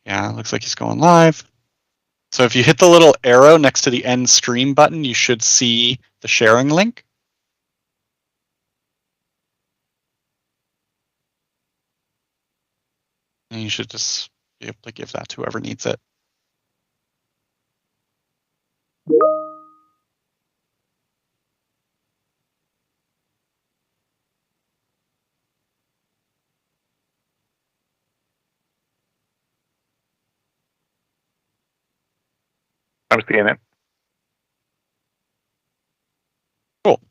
Yeah, looks like he's going live. So if you hit the little arrow next to the end stream button, you should see the sharing link. And you should just be able to give that to whoever needs it. I'm seeing it. Cool.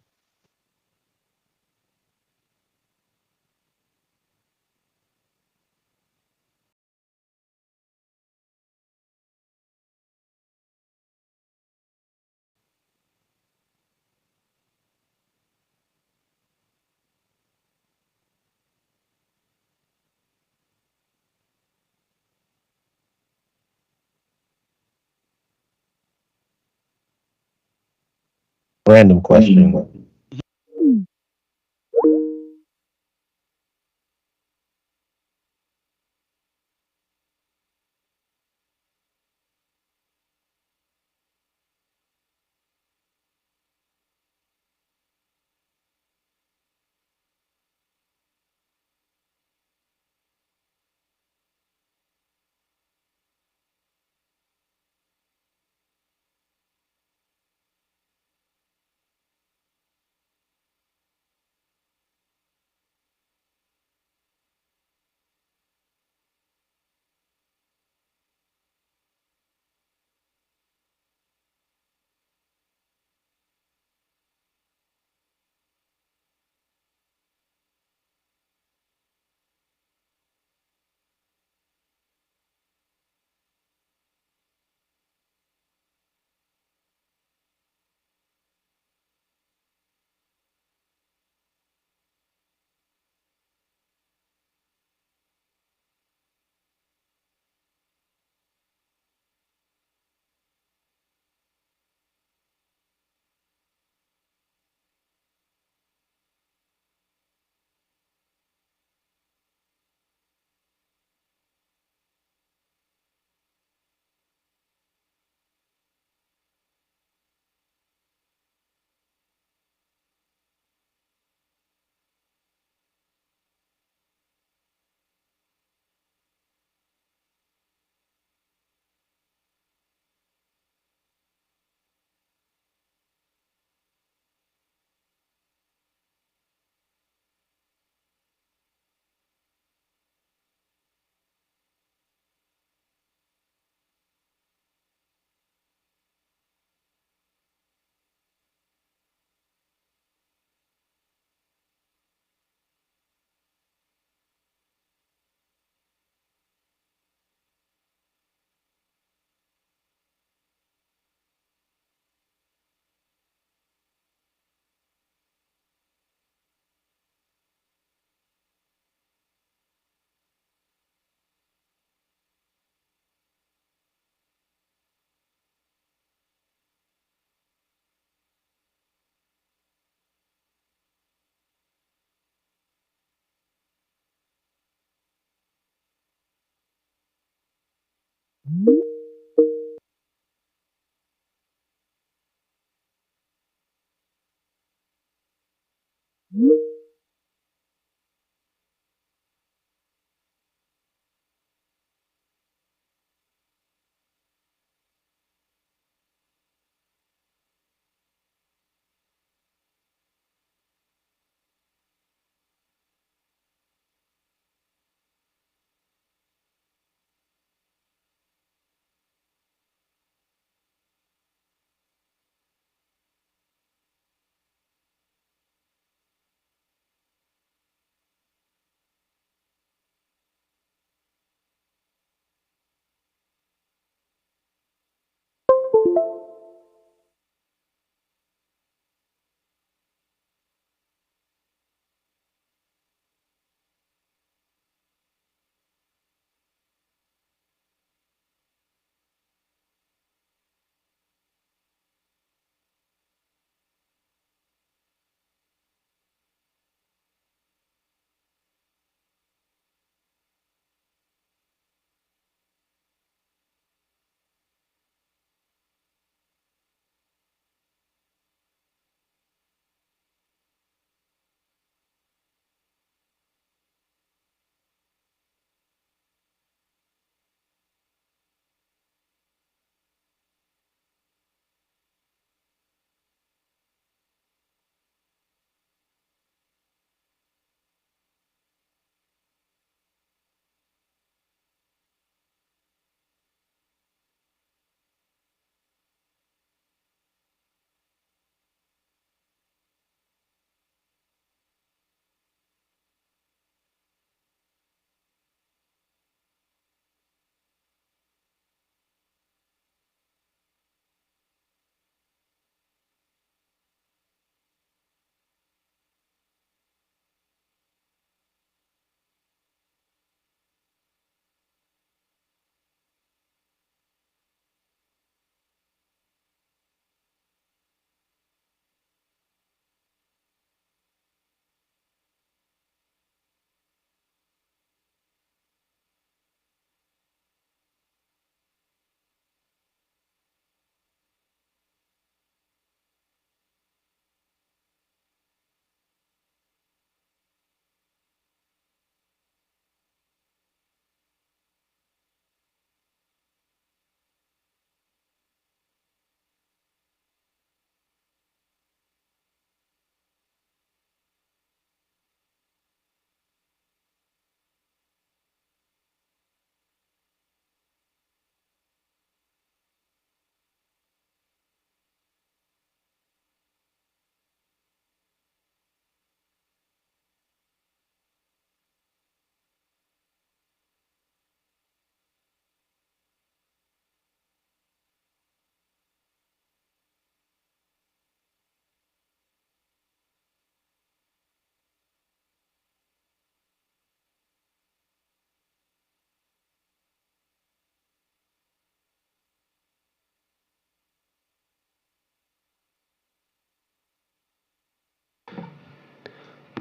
Random question.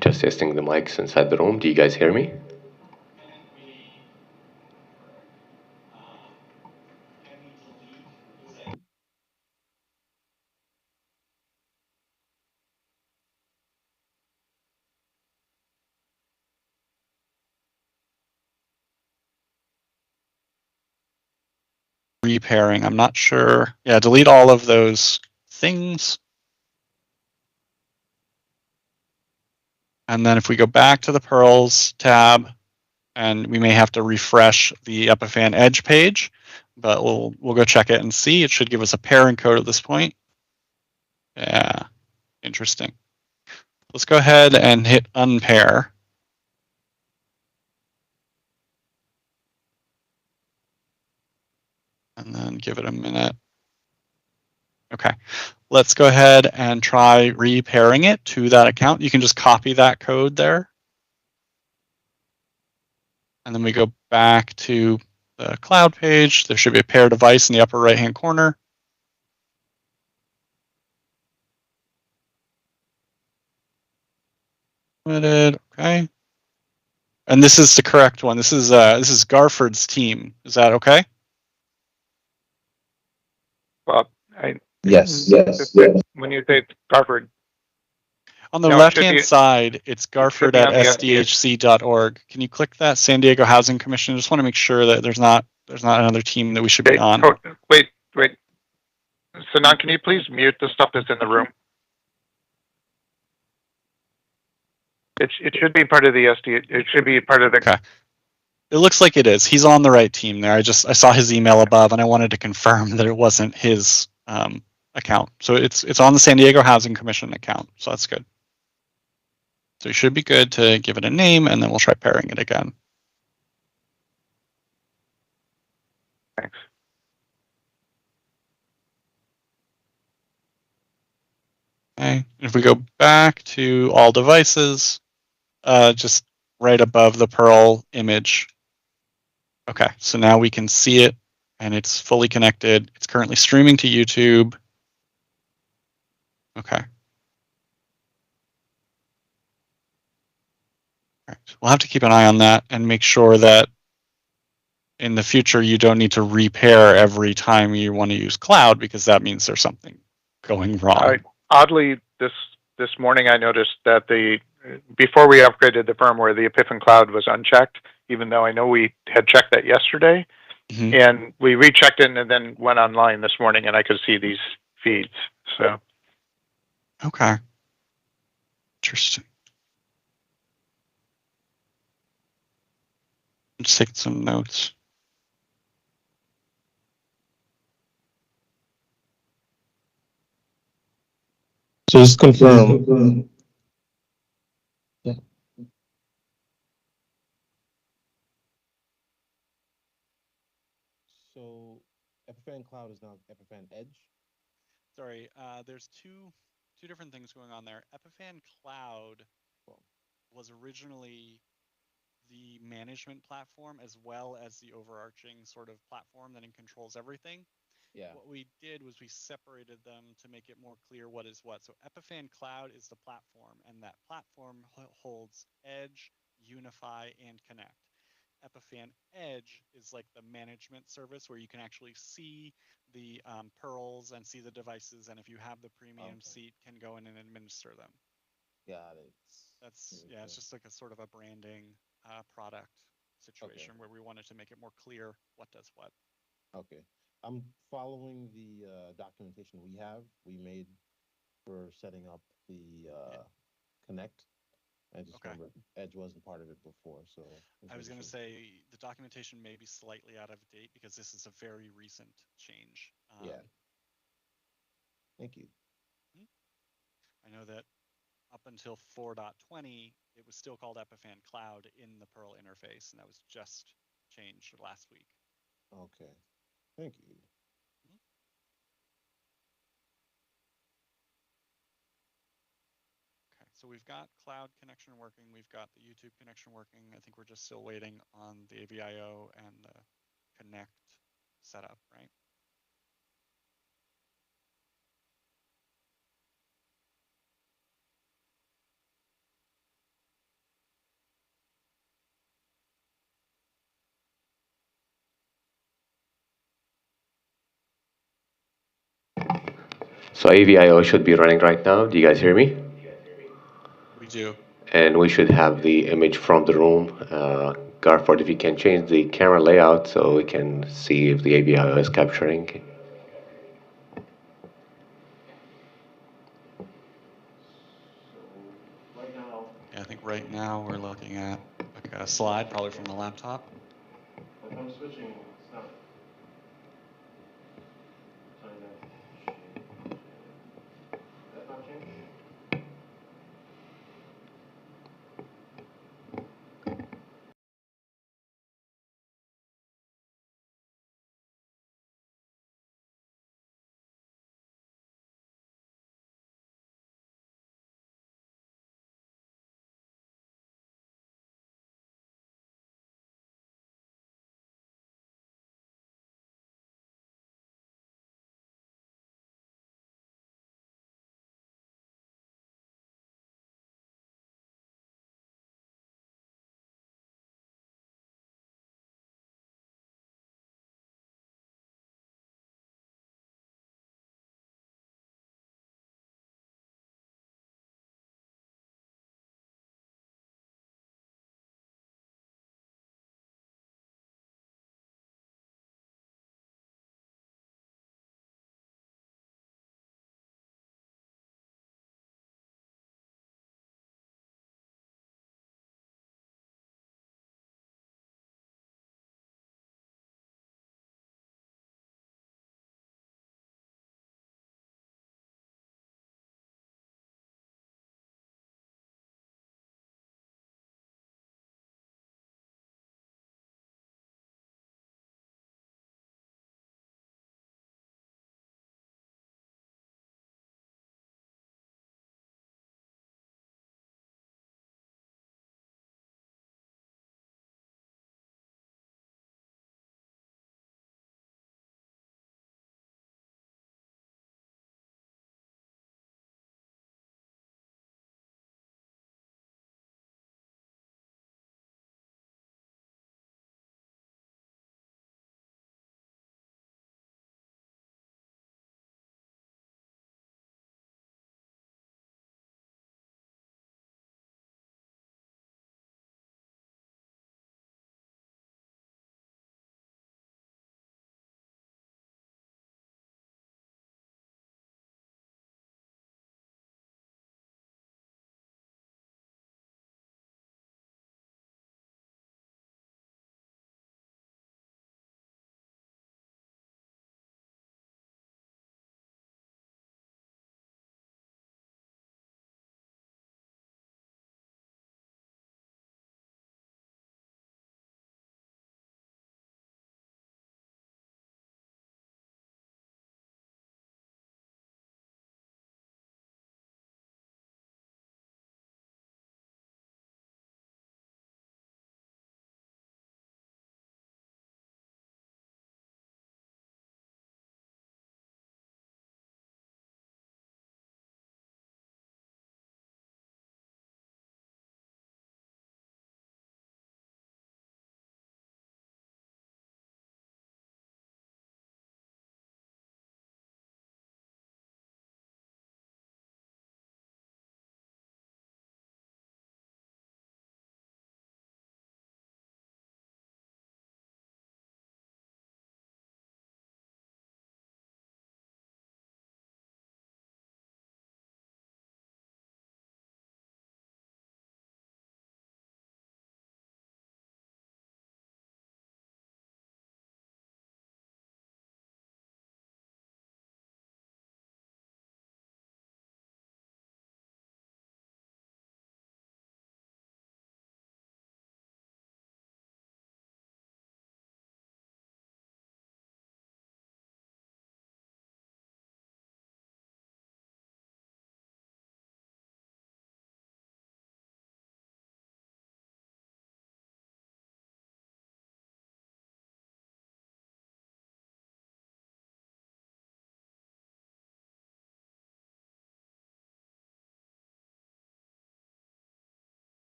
Just testing the mics inside the room. Do you guys hear me? Repairing, I'm not sure. Yeah, delete all of those things. And then if we go back to the Pearls tab, and we may have to refresh the Epiphan Edge page, but we'll go check it and see. It should give us a pairing code at this point. Yeah, interesting. Let's go ahead and hit unpair. And then give it a minute. Okay, let's go ahead and try repairing it to that account. You can just copy that code there. And then we go back to the cloud page. There should be a pair device in the upper right-hand corner. Okay. And this is the correct one. This is Garford's team. Is that okay? Well, Yes. when you say Garford, On the No, it should left-hand be- side, it's Garford be at on the sdhc.org. Can you click that San Diego Housing Commission? I just want to make sure that there's not another team that we should be on. wait. Sinan, can you please mute the stuff that's in the room? It should be part of the SD. It should be part of the. Okay. It looks like it is. He's on the right team there. I saw his email above, and I wanted to confirm that it wasn't his account. So it's on the San Diego Housing Commission account. So that's good. So you should be good to give it a name, and then we'll try pairing it again. Thanks. Okay. If we go back to all devices, just right above the Pearl image. Okay, so now we can see it, and it's fully connected. It's currently streaming to YouTube. Okay. All right. We'll have to keep an eye on that and make sure that in the future you don't need to repair every time you want to use cloud, because that means there's something going wrong. Oddly, this morning I noticed that before we upgraded the firmware, the Epiphan Cloud was unchecked, even though I know we had checked that yesterday. Mhm. And we rechecked it and then went online this morning, and I could see these feeds. So Okay. Interesting. Let's take some notes. So just confirm. Yeah. So Epiphan Cloud is now Epiphan Edge. Sorry, there's two different things going on there. Epiphan Cloud was originally the management platform as well as the overarching sort of platform that controls everything. Yeah. What we did was we separated them to make it more clear what is what. So Epiphan Cloud is the platform, and that platform holds Edge, Unify, and Connect. Epiphan Edge is like the management service where you can actually see the Pearls and see the devices, and if you have the premium seat, can go in and administer them. Got it. That's it's just like a sort of a branding product situation where we wanted to make it more clear what does what. Okay. I'm following the documentation we made for setting up the Connect. I just remember Edge wasn't part of it before, so. I was going to say the documentation may be slightly out of date because this is a very recent change. Yeah. Thank you. I know that up until 4.20, it was still called Epiphan Cloud in the Perl interface, and that was just changed last week. Okay. Thank you. Okay, so we've got cloud connection working. We've got the YouTube connection working. I think we're just still waiting on the AVIO and the Connect setup, right? So AVIO should be running right now. Do you guys hear me? We do. And we should have the image from the room. Garford, if you can change the camera layout so we can see if the AVIO is capturing. Yeah, I think right now we're looking at like a slide, probably from the laptop. If I'm switching, it's not. That's not changing.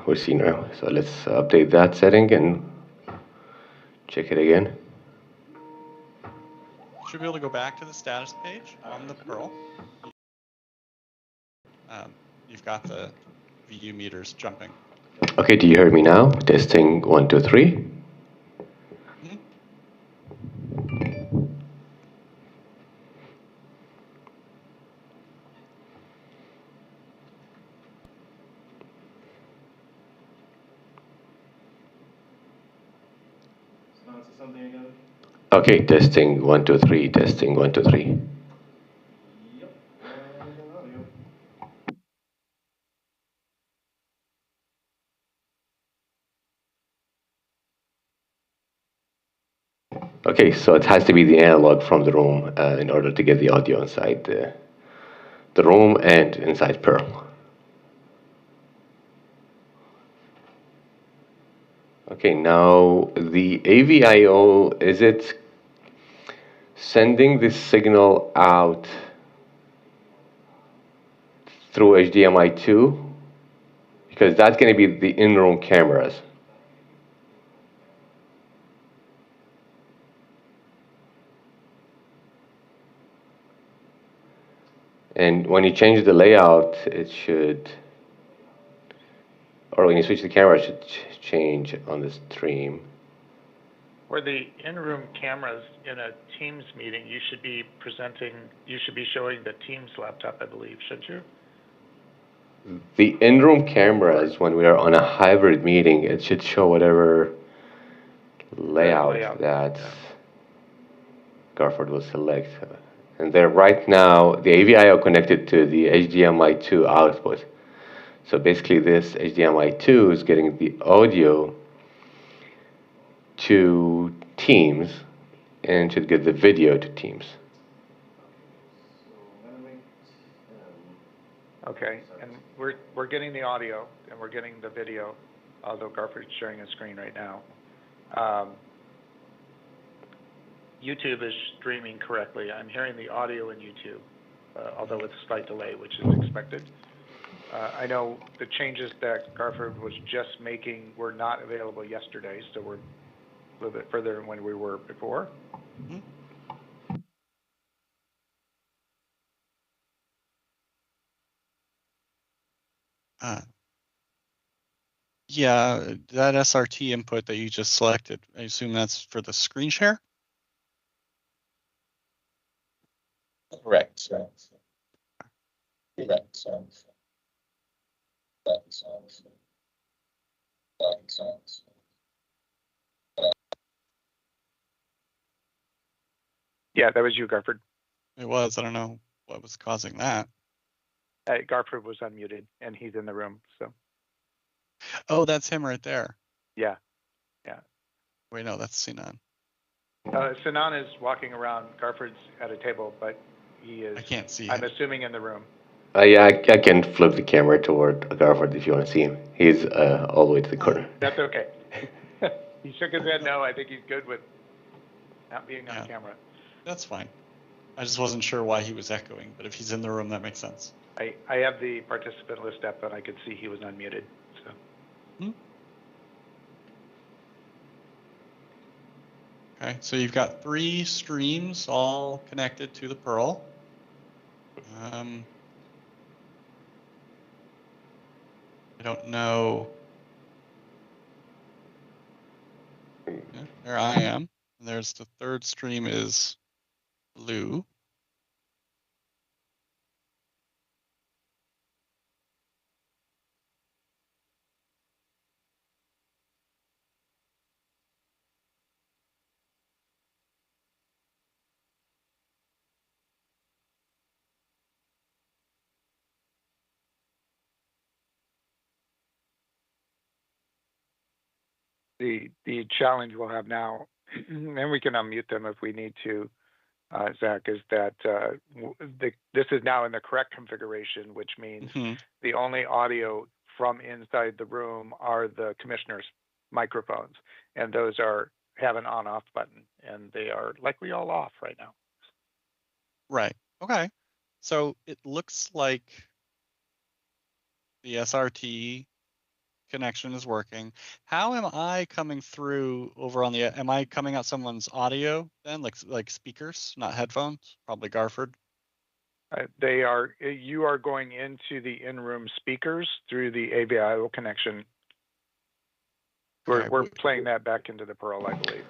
we see now. So let's update that setting and check it again. Should be able to go back to the status page on the Pearl. You've got the VU meters jumping. Okay, do you hear me now? Testing 1, 2, 3. Mhm. Okay, testing 1, 2, 3. Testing 1, 2, 3. Okay, so it has to be the analog from the room in order to get the audio inside the room and inside Pearl. Okay, now the AVIO, is it sending this signal out through HDMI 2? Because that's going to be the in-room cameras. And when you change the layout, it should, or when you switch the camera, it should change on the stream. For the in-room cameras in a Teams meeting, you should be showing the Teams laptop, I believe, shouldn't you? The in-room cameras, when we are on a hybrid meeting, it should show whatever layout that Garford will select. And there right now, the AVIO connected to the HDMI 2 output. So basically this HDMI 2 is getting the audio to Teams and should get the video to Teams. Okay, and we're getting the audio and we're getting the video, although Garford's sharing a screen right now. YouTube is streaming correctly. I'm hearing the audio in YouTube, although with a slight delay, which is expected. I know the changes that Garford was just making were not available yesterday, so we're a little bit further than when we were before. Mm-hmm. Yeah, that SRT input that you just selected, I assume that's for the screen share? Correct. Yeah, that was you, Garford. It was. I don't know what was causing that. Garford was unmuted, and he's in the room, so. Oh, that's him right there. Yeah. Wait, no, that's Sinan. Sinan is walking around. Garford's at a table, but he is. I can't see I'm him. assuming in the room. Yeah, I can flip the camera toward Garford if you want to see him. He's all the way to the corner. That's okay. He shook his head no. I think he's good with not being on camera. That's fine. I just wasn't sure why he was echoing, but if he's in the room, that makes sense. I have the participant list up, and I could see he was unmuted. So. Okay, so you've got 3 streams all connected to the Pearl. I don't know. Yeah, there I am. And there's the 3rd stream is Lou. The challenge we'll have now, and we can unmute them if we need to, Zach, is that this is now in the correct configuration, which means the only audio from inside the room are the commissioner's microphones, and those have an on-off button, and they are likely all off right now. Right. Okay. So it looks like the SRT connection is working. How am I coming through over on the? Am I coming out someone's audio then, like speakers, not headphones? Probably Garford. You are going into the in-room speakers through the AVIO connection. Okay, We're playing that back into the Pearl, I believe.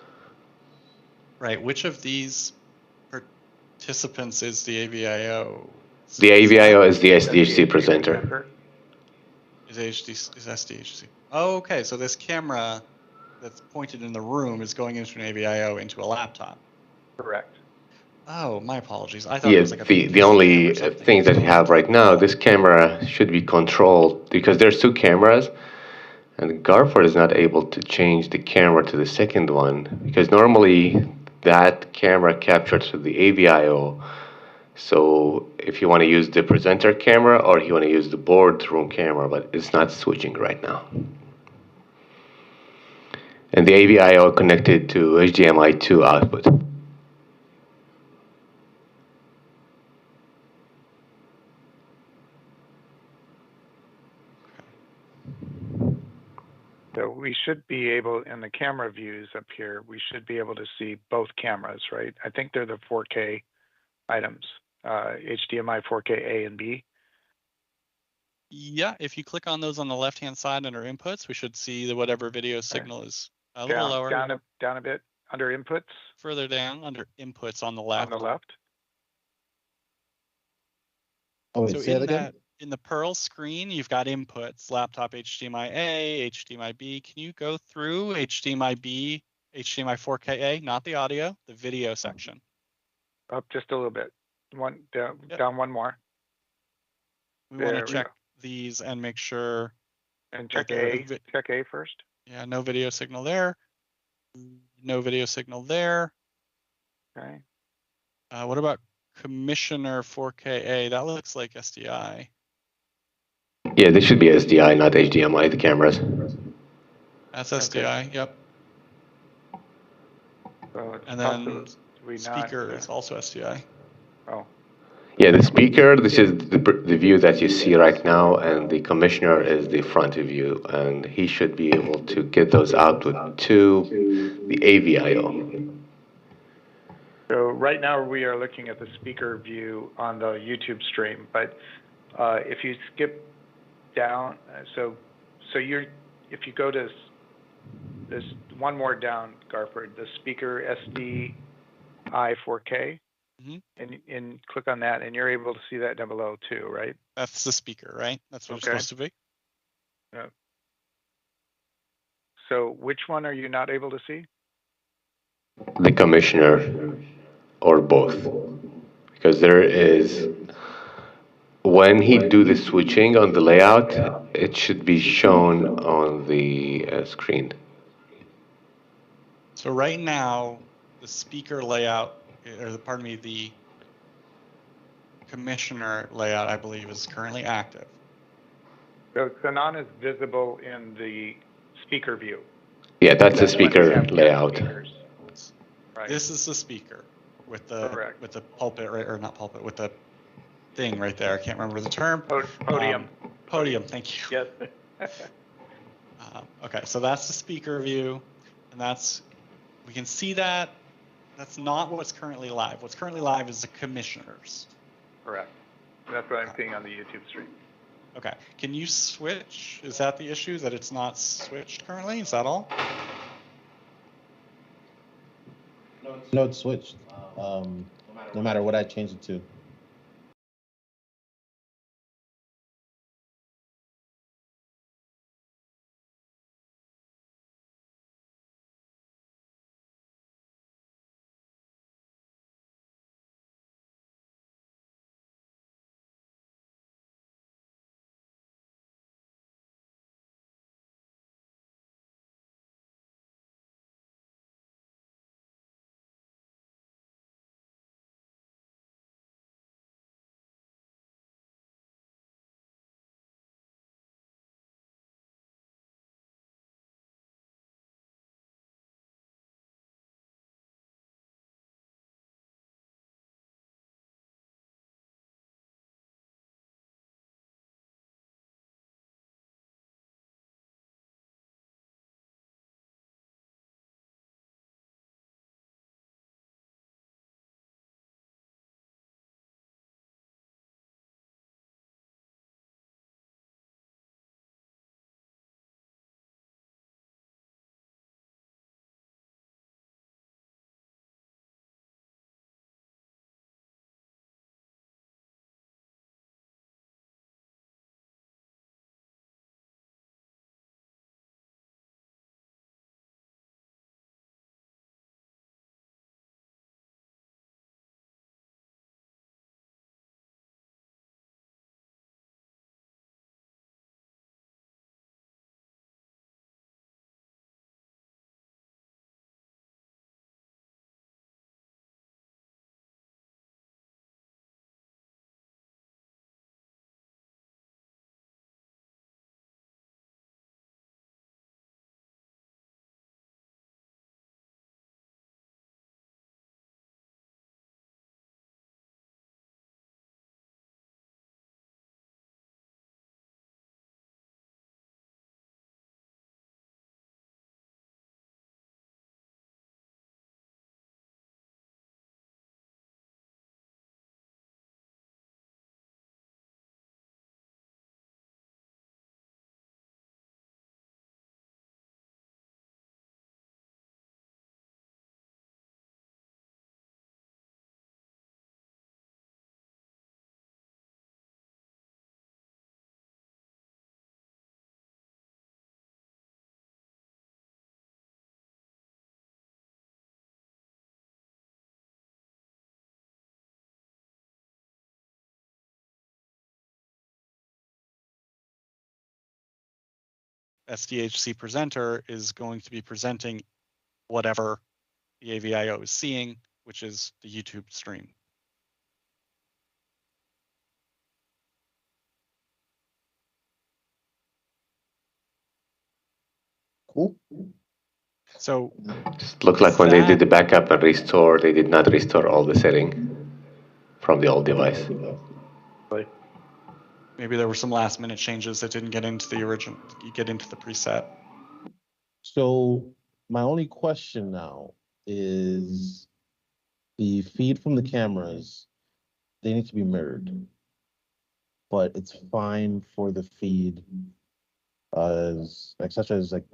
Right. Which of these participants is the AVIO? The AVIO is the SDHC presenter. Is SDHC? Oh, okay. So this camera that's pointed in the room is going into an AVIO into a laptop. Correct. Oh, my apologies. I thought it was like a the only thing that we have right now, this camera should be controlled because there's two cameras, and Garford is not able to change the camera to the second one because normally that camera captured through the AVIO. So if you want to use the presenter camera or you want to use the boardroom camera, but it's not switching right now. And the AVIO connected to HDMI 2 output. So we should be able, in the camera views up here, we should be able to see both cameras, right? I think they're the 4K items, HDMI 4K A and B. Yeah, if you click on those on the left-hand side under inputs, we should see the whatever video signal is a little lower. Down a bit under inputs. Further down under inputs on the left. On the left. Oh, wait, So say that again? in the Pearl screen, you've got inputs, laptop HDMI A, HDMI B. Can you go through HDMI B, HDMI 4K A, not the audio, the video section? Up just a little bit. One down, Yep. Down one more. We want to check these and make sure. And check A. Check A first. Yeah, no video signal there. No video signal there. Okay. What about Commissioner 4K-A? That looks like SDI. Yeah, this should be SDI, not HDMI, the cameras. That's SDI, yep. So and then speaker is also SDI. Oh. Yeah, the speaker, this is the view that you see right now, and the commissioner is the front view, and he should be able to get those output to the AVIO. So right now we are looking at the speaker view on the YouTube stream, but if you skip down, so if you go to this one more down, Garford, the speaker SDI 4K, and click on that, and you're able to see that down below too, right? That's the speaker, right? That's what it's supposed to be. Yeah. So which one are you not able to see? The commissioner, or both, because there is, when he do the switching on the layout, it should be shown on the screen. So right now, the speaker layout, or pardon me, the commissioner layout, I believe, is currently active. So Xenon is visible in the speaker view. Yeah, that's the speaker layout. Right. This is the speaker with the pulpit, right, or not pulpit, with the thing right there. I can't remember the term. Podium. Podium. Thank you. Yes. Okay, so that's the speaker view, and we can see that. That's not what's currently live. What's currently live is the commissioners. Correct. That's what I'm seeing on the YouTube stream. Okay. Can you switch? Is that the issue, that it's not switched currently? Is that all? No, it's switched. No matter what I change it to. SDHC presenter is going to be presenting whatever the AVIO is seeing, which is the YouTube stream. Cool. So Just looked like when they did the backup and restore, they did not restore all the setting from the old device. maybe there were some last minute changes that didn't get into the original, get into the preset. So my only question now is the feed from the cameras, they need to be mirrored. But it's fine for the feed as like such as like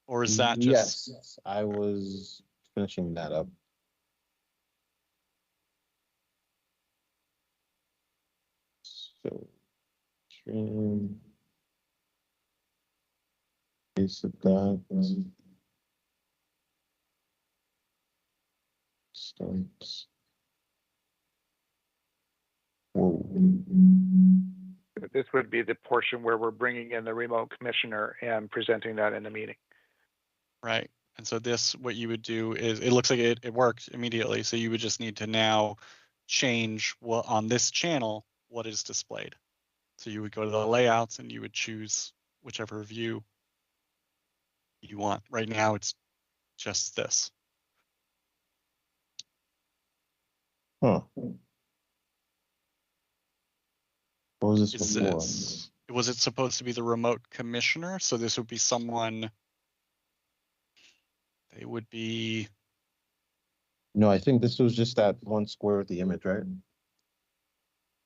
Or is that just? yes, I was finishing that up. So stream base of that starts. Whoa. This would be the portion where we're bringing in the remote commissioner and presenting that in the meeting. Right. And so this, what you would do is, it looks like it worked immediately. So you would just need to now change what on this channel, what is displayed. So you would go to the layouts and you would choose whichever view you want. Right now, it's just this. Huh. What was this Is before? this, was it supposed to be the remote commissioner? So this would be someone, they would be, No, I think this was just that one square with the image, right?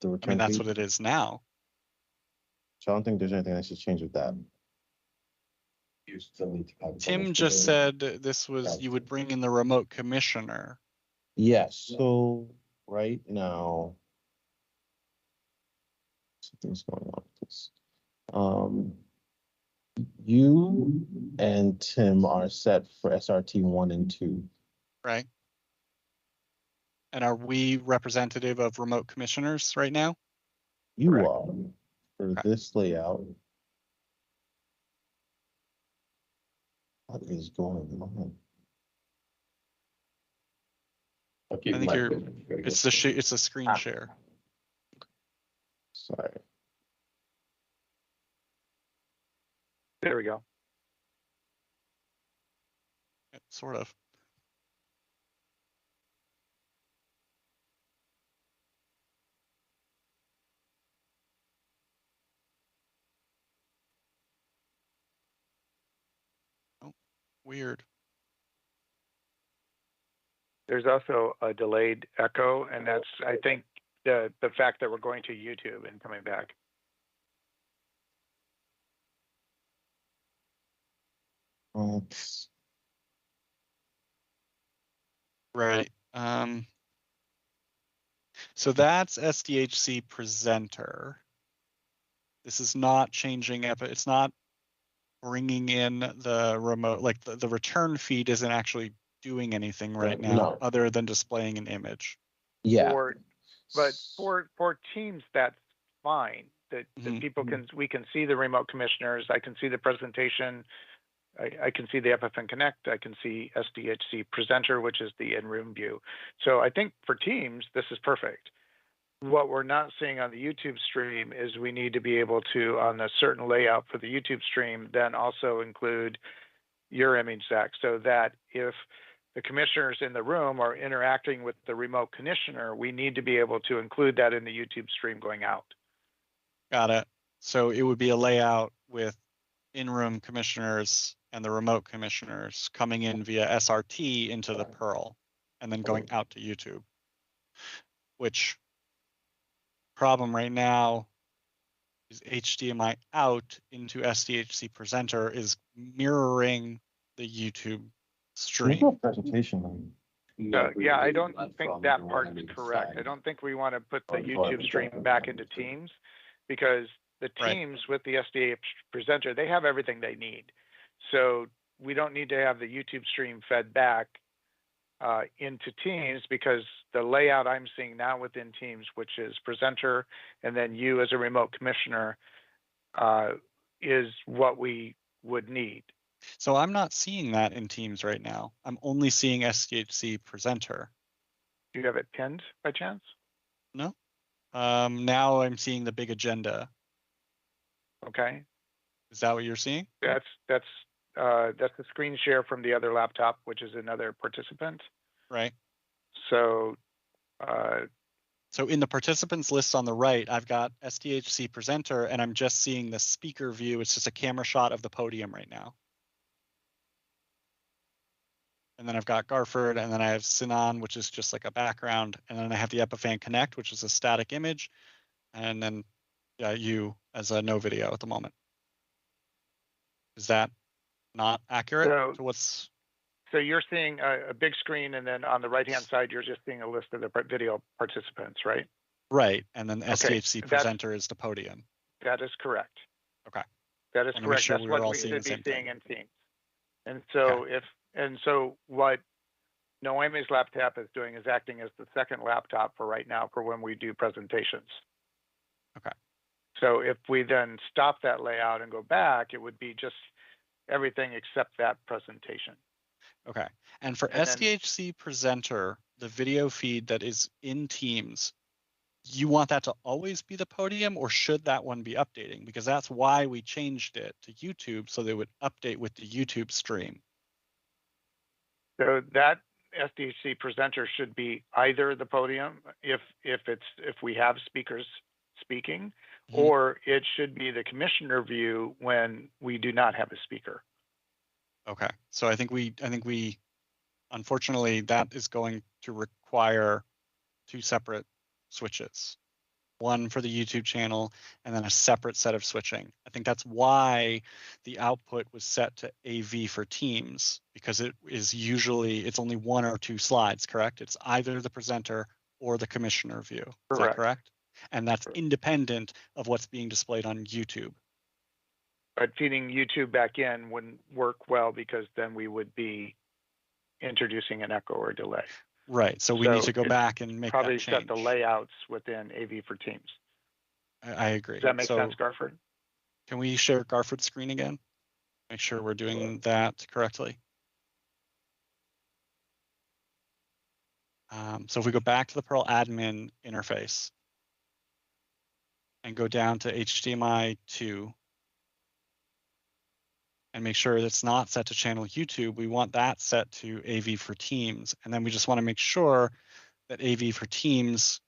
The I return mean, that's feed. what it is now. So I don't think there's anything I should change with that. You still need to have. Tim just said this was, you would bring in the remote commissioner. Yes, so right now. Something's going on with this. You and Tim are set for SRT 1 and 2. Right. And are we representative of remote commissioners right now? You Correct. are for Okay. this layout. What is going on? I think it's the it's a screen share. Sorry. There we go. Sort of. Oh, weird. There's also a delayed echo, and that's, I think, the fact that we're going to YouTube and coming back. Right. So that's SDHC presenter. This is not changing, it's not bringing in the remote, like the return feed isn't actually doing anything right now No. other than displaying an image. Yeah. But for Teams, that's fine. That Mhm. people we can see the remote commissioners. I can see the presentation. I can see the Epiphan Connect. I can see SDHC Presenter, which is the in-room view. So I think for Teams, this is perfect. What we're not seeing on the YouTube stream is we need to be able to, on a certain layout for the YouTube stream, then also include your image, Zach, so that if the commissioners in the room are interacting with the remote commissioner, we need to be able to include that in the YouTube stream going out. Got it. So it would be a layout with in-room commissioners and the remote commissioners coming in via SRT into the Pearl and then going out to YouTube. Which problem right now is HDMI out into SDHC Presenter is mirroring the YouTube stream. Presentation. Yeah, I don't think that part's correct. I don't think we want to put the YouTube stream back into Teams, because the Right. Teams with the SDH Presenter, they have everything they need. So we don't need to have the YouTube stream fed back into Teams, because the layout I'm seeing now within Teams, which is Presenter and then you as a remote commissioner, is what we would need. So I'm not seeing that in Teams right now. I'm only seeing SDHC Presenter. Do you have it pinned by chance? No. Now I'm seeing the big agenda. Okay. Is that what you're seeing? That's the screen share from the other laptop, which is another participant. Right. So, So in the participants list on the right, I've got SDHC Presenter, and I'm just seeing the speaker view. It's just a camera shot of the podium right now. And then I've got Garford, and then I have Sinan, which is just like a background. And then I have the Epiphan Connect, which is a static image. And then you as a no video at the moment. Is that not accurate to what's... So you're seeing a big screen, and then on the right-hand side, you're just seeing a list of the video participants, right? Right, and then the Okay, SDHC Presenter is the podium. That is correct. Okay. That is Wanna make correct. sure That's we were what all we seeing should the be same seeing thing. in Teams. And so so what Noemi's laptop is doing is acting as the second laptop for right now for when we do presentations. Okay. So if we then stop that layout and go back, it would be just everything except that presentation. Okay. And for And then- SDHC Presenter, the video feed that is in Teams, you want that to always be the podium, or should that one be updating? Because that's why we changed it to YouTube, so they would update with the YouTube stream. So that SDHC Presenter should be either the podium if we have speakers speaking, Mhm. or it should be the commissioner view when we do not have a speaker. Okay. So I think we unfortunately, that is going to require two separate switches. One for the YouTube channel and then a separate set of switching. I think that's why the output was set to AV for Teams, because it's only one or two slides, correct? It's either the presenter or the commissioner view. Is that correct? And that's independent of what's being displayed on YouTube. But feeding YouTube back in wouldn't work well, because then we would be introducing an echo or delay. Right. So we need to go it's back and make probably that change. set the layouts within AV for Teams. I agree. Does that make sense, Garford? Can we share Garford's screen again? Make sure we're doing that correctly. So if we go back to the Pearl admin interface and go down to HDMI 2 and make sure it's not set to channel YouTube, we want that set to AV for Teams. And then we just want to make sure that AV for Teams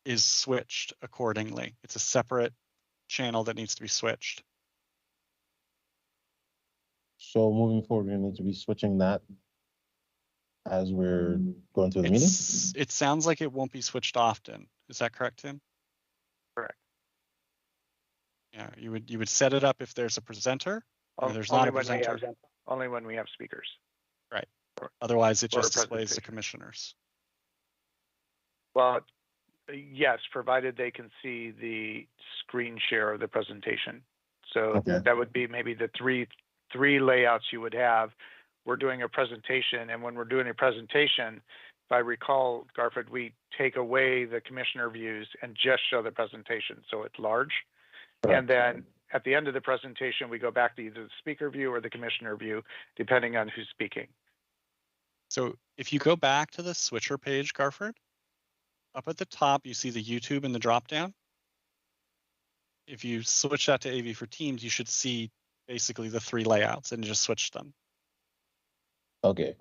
is switched accordingly. It's a separate channel that needs to be switched. So moving forward, we're gonna need to be switching that as we're going through the meeting? It sounds like it won't be switched often. Is that correct, Tim? Correct. Yeah, you would set it up if there's a presenter, or there's Only not a when we have- presenter. Only when we have speakers. Right. Otherwise, it or a just displays the presentation. commissioners. Well, yes, provided they can see the screen share of the presentation. So Okay. that would be maybe the three layouts you would have. we're doing a presentation, and when we're doing a presentation, if I recall, Garford, we take away the commissioner views and just show the presentation, so it's large. And then at the end of the presentation, we go back to either the speaker view or the commissioner view, depending on who's speaking. So if you go back to the switcher page, Garford, up at the top, you see the YouTube in the dropdown. If you switch that to AV for Teams, you should see basically the 3 layouts and just switch them. Okay.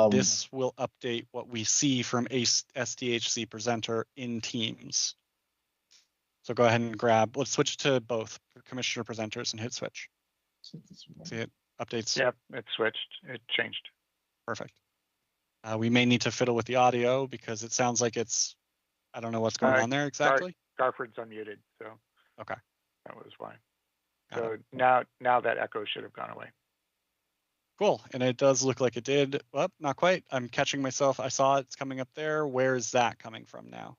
This will update what we see from SDHC presenter in Teams. So go ahead and let's switch to both commissioner presenters and hit switch. See it updates? Yep, it switched, it changed. Perfect. We may need to fiddle with the audio because it sounds like I don't know what's going on there exactly. Garford's unmuted, so. Okay. That was why. So now that echo should have gone away. Cool, and it does look like it did. Well, not quite. I'm catching myself. I saw it's coming up there. Where is that coming from now?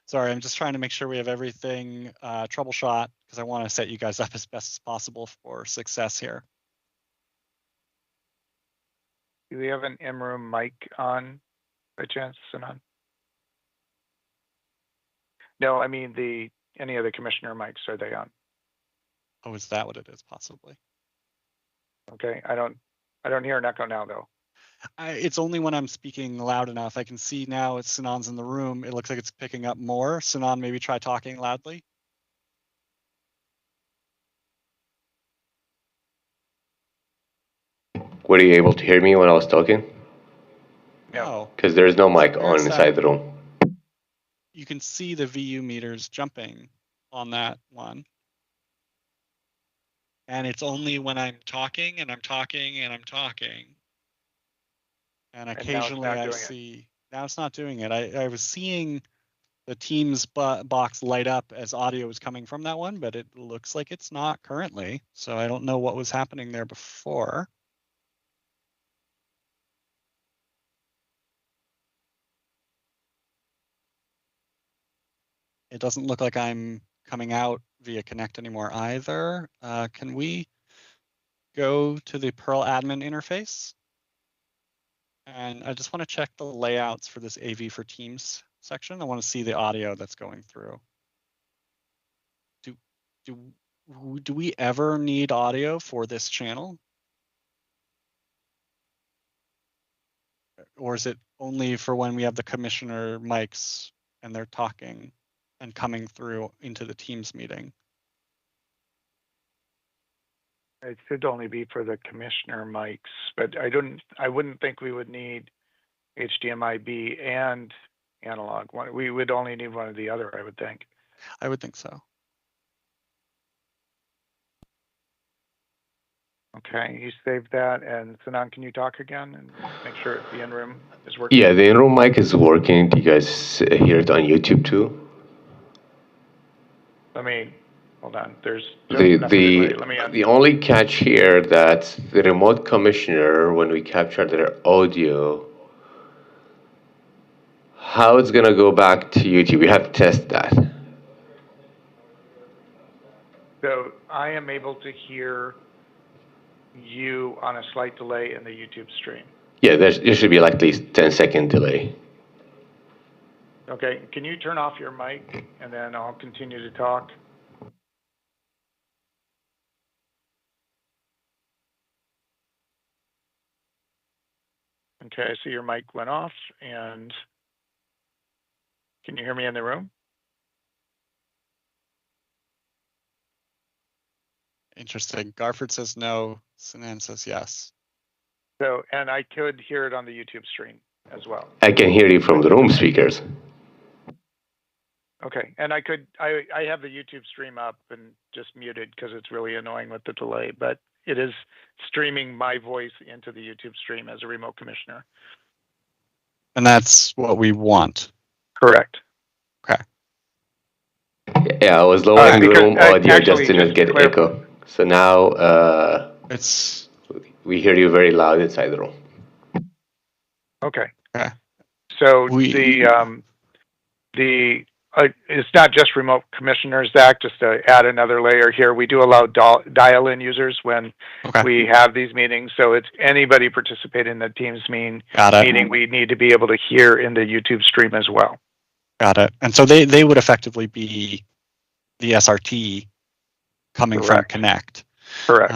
Sorry, I'm just trying to make sure we have everything troubleshot because I want to set you guys up as best as possible for success here. Do we have an in-room mic on by chance, Sinan? No, I mean any of the commissioner mics, are they on? Oh, is that what it is? Possibly. Okay, I don't hear an echo now though. It's only when I'm speaking loud enough. I can see now it's Sinan's in the room. It looks like it's picking up more. Sinan, maybe try talking loudly. Were you able to hear me when I was talking? No. Because there's no mic on inside the room. You can see the VU meters jumping on that one. And it's only when I'm talking and I'm talking and I'm talking. And occasionally I see, now it's not doing it. I was seeing the Teams box light up as audio was coming from that one, but it looks like it's not currently. So I don't know what was happening there before. It doesn't look like I'm coming out via Connect anymore either. Can we go to the Perl admin interface? And I just want to check the layouts for this AV for Teams section. I want to see the audio that's going through. Do we ever need audio for this channel? Or is it only for when we have the commissioner mics and they're talking and coming through into the Teams meeting? It should only be for the commissioner mics, but I wouldn't think we would need HDMI B and analog. We would only need one or the other, I would think. I would think so. Okay, you saved that. And Sinan, can you talk again and make sure the in-room is working? Yeah, the in-room mic is working. Do you guys hear it on YouTube too? Let me, hold on, there's the only catch here that the remote commissioner, when we capture their audio, how it's gonna go back to YouTube, we have to test that. So I am able to hear you on a slight delay in the YouTube stream. Yeah, there should be like at least 10-second delay. Okay, can you turn off your mic and then I'll continue to talk? Okay, I see your mic went off, and can you hear me in the room? Interesting. Garford says no, Sinan says yes. So, and I could hear it on the YouTube stream as well. I can hear you from the room speakers. Okay, and I have the YouTube stream up and just muted because it's really annoying with the delay, but it is streaming my voice into the YouTube stream as a remote commissioner. And that's what we want. Correct. Okay. Yeah, I was lowering the room audio just to not get echo. So now we hear you very loud inside the room. Okay. Okay. So the it's not just remote commissioners, Zach, just to add another layer here. We do allow dial-in users when we have these meetings. So it's anybody participating in the Teams meeting, we need to be able to hear in the YouTube stream as well. Got it. And so they would effectively be the SRT coming from Connect. Correct.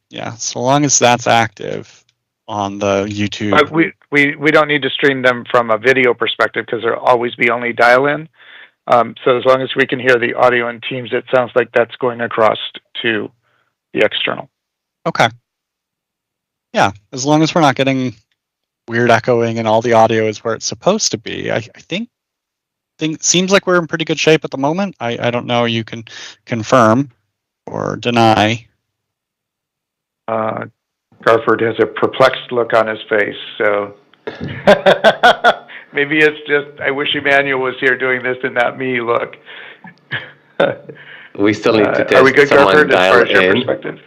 Yeah, so long as that's active on the YouTube. But we don't need to stream them from a video perspective because there'll always be only dial-in. So as long as we can hear the audio in Teams, it sounds like that's going across to the external. Okay. Yeah, as long as we're not getting weird echoing and all the audio is where it's supposed to be, I think seems like we're in pretty good shape at the moment. I don't know, you can confirm or deny. Garford has a perplexed look on his face, so maybe it's just, I wish Emmanuel was here doing this and not me look. We still need to test. Are we good, someone Garford, as far as your in. perspective?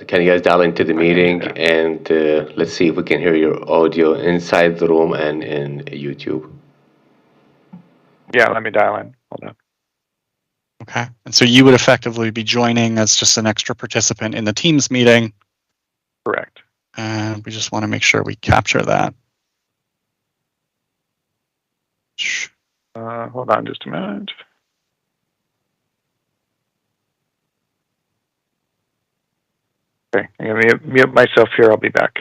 Can you guys dial into the meeting and let's see if we can hear your audio inside the room and in YouTube. Yeah, let me dial in. Hold on. Okay. And so you would effectively be joining as just an extra participant in the Teams meeting. Correct. And we just want to make sure we capture that. Hold on just a minute. Okay, I'm going to mute myself here. I'll be back.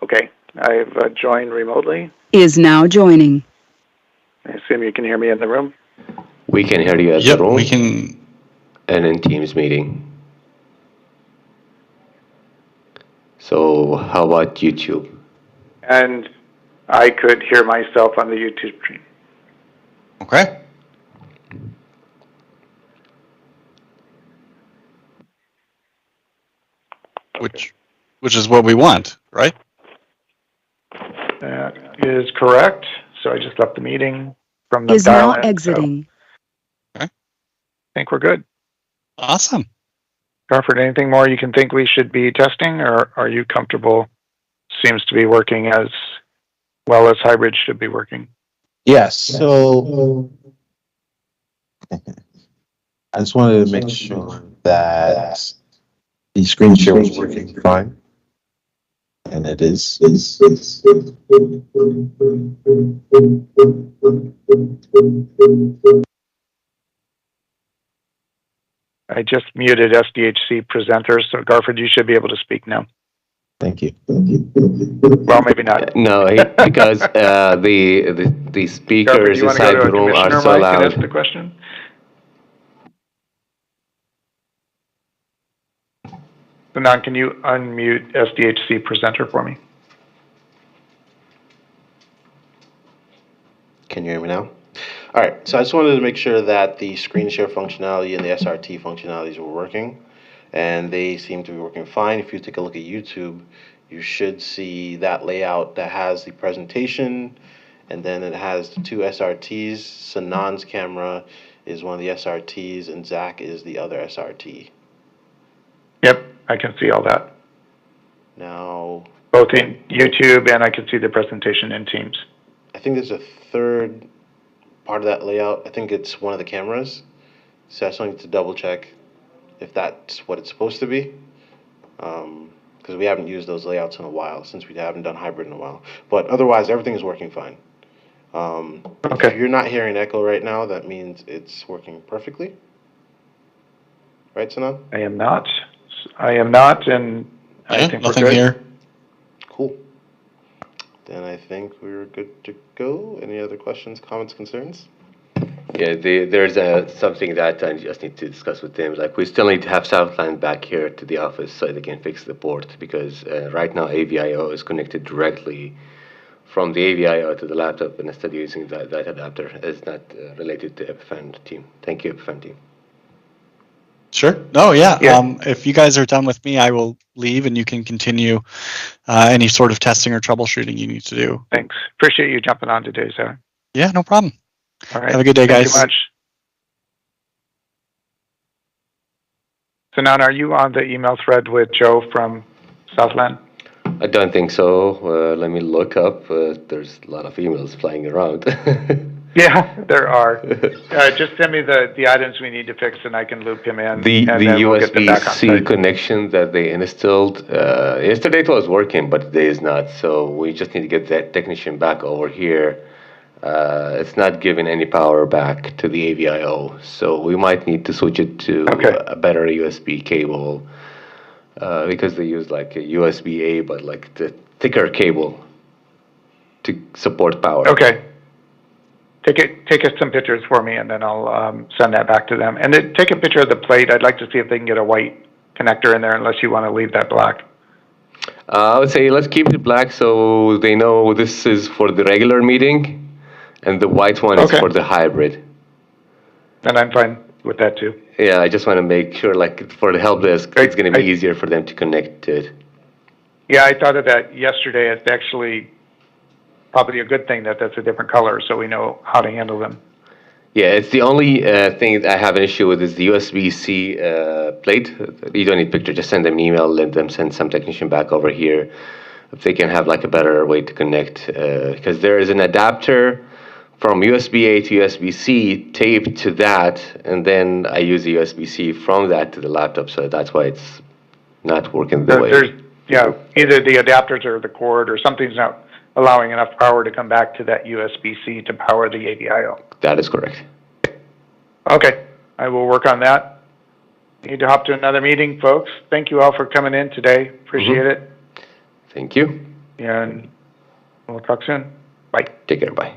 Okay, I've joined remotely. Is now joining. I assume you can hear me in the room? We can hear you at the room. We can. And in Teams meeting. So how about YouTube? And I could hear myself on the YouTube stream. Okay. Which is what we want, right? That is correct. So I just left the meeting from the Is now dial-in, exiting. so I think we're good. Awesome. Garford, anything more you can think we should be testing, or are you comfortable? Seems to be working as well as hybrid should be working. Yes, so I just wanted to make sure that the screen share was working fine. And it is. I just muted SDHC presenters, so Garford, you should be able to speak now. Thank you. Well, maybe not. No, because the speakers Garford, do you want to inside go to the a room are commissioner so mic and ask loud. the question? Sanan, can you unmute SDHC presenter for me? Can you hear me now? All right, so I just wanted to make sure that the screen share functionality and the SRT functionalities were working, and they seem to be working fine. If you take a look at YouTube, you should see that layout that has the presentation, and then it has the two SRTs. Sanan's camera is one of the SRTs, and Zach is the other SRT. Yep, I can see all that. Now, Both in YouTube and I can see the presentation in Teams. I think there's a third part of that layout. I think it's one of the cameras. So I just need to double check if that's what it's supposed to be. because we haven't used those layouts in a while, since we haven't done hybrid in a while. But otherwise, everything is working fine. If Okay. you're not hearing echo right now, that means it's working perfectly. Right, Sanan? I am not, and I Yeah, think we're nothing good. here. Cool. Then I think we're good to go. Any other questions, comments, concerns? Yeah, there's something that I just need to discuss with them. Like, we still need to have Southland back here to the office so they can fix the port, because right now AVIO is connected directly from the AVIO to the laptop, and instead of using that adapter. It's not related to Epiphan team. Thank you, Epiphan team. Sure. No, yeah. Yeah. If you guys are done with me, I will leave, and you can continue any sort of testing or troubleshooting you need to do. Thanks. Appreciate you jumping on today, Zach. Yeah, no problem. All right. Have a good day, Thank guys. you much. So now, are you on the email thread with Joe from Southland? I don't think so. Let me look up. There's a lot of emails flying around. Yeah, there are. Just send me the items we need to fix, and I can loop him in. The and then we'll get them back on USB-C site. connection that they installed yesterday, it was working, but today is not. So we just need to get that technician back over here. It's not giving any power back to the AVIO, so we might need to switch it to Okay. a better USB cable, because they use like a USB-A, but like the thicker cable to support power. Okay. Take us some pictures for me, and then I'll send that back to them. And then take a picture of the plate. I'd like to see if they can get a white connector in there, unless you want to leave that black. I would say let's keep it black so they know this is for the regular meeting, and the white one is Okay. for the hybrid. And I'm fine with that too. Yeah, I just want to make sure, like, for the help desk, it's going to be I- easier for them to connect to it. Yeah, I thought of that yesterday. It's actually probably a good thing that that's a different color, so we know how to handle them. Yeah, it's the only thing I have an issue with is the USB-C plate. You don't need picture, just send them an email, let them send some technician back over here if they can have like a better way to connect, because there is an adapter from USB-A to USB-C taped to that, and then I use the USB-C from that to the laptop, so that's why it's not working the way. There's, yeah, either the adapters or the cord or something's not allowing enough power to come back to that USB-C to power the AVIO. That is correct. Okay, I will work on that. Need to hop to another meeting, folks. Thank you all for coming in today. Appreciate it. Thank you. And we'll talk soon. Bye. Take care. Bye.